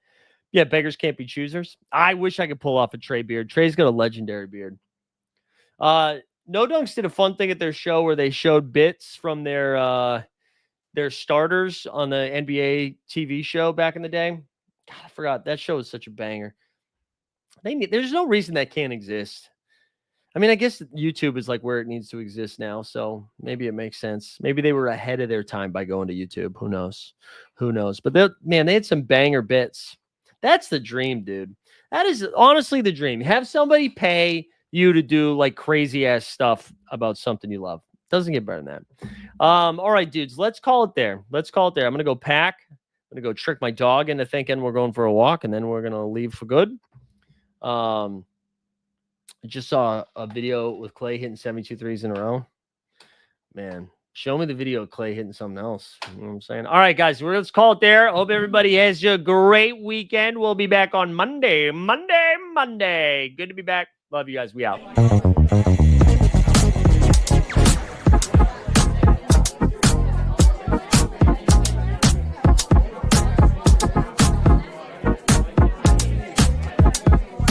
Yeah, beggars can't be choosers. I wish I could pull off a Trey beard. Trey's got a legendary beard. No Dunks did a fun thing at their show where they showed bits from their starters on the NBA TV show back in the day. God, I forgot. That show was such a banger. There's no reason that can't exist. I mean, I guess YouTube is like where it needs to exist now, so maybe it makes sense. Maybe they were ahead of their time by going to YouTube. Who knows? But they had some banger bits. That's the dream, dude. That is honestly the dream. Have somebody pay you to do like crazy ass stuff about something you love. Doesn't get better than that. All right, dudes, let's call it there. I'm going to go pack. I'm going to go trick my dog into thinking we're going for a walk, and then we're going to leave for good. I just saw a video with Clay hitting 72 threes in a row. Man, show me the video of Clay hitting something else. You know what I'm saying? All right, guys, let's call it there. Hope everybody has a great weekend. We'll be back on Monday. Good to be back. Love you guys. We out.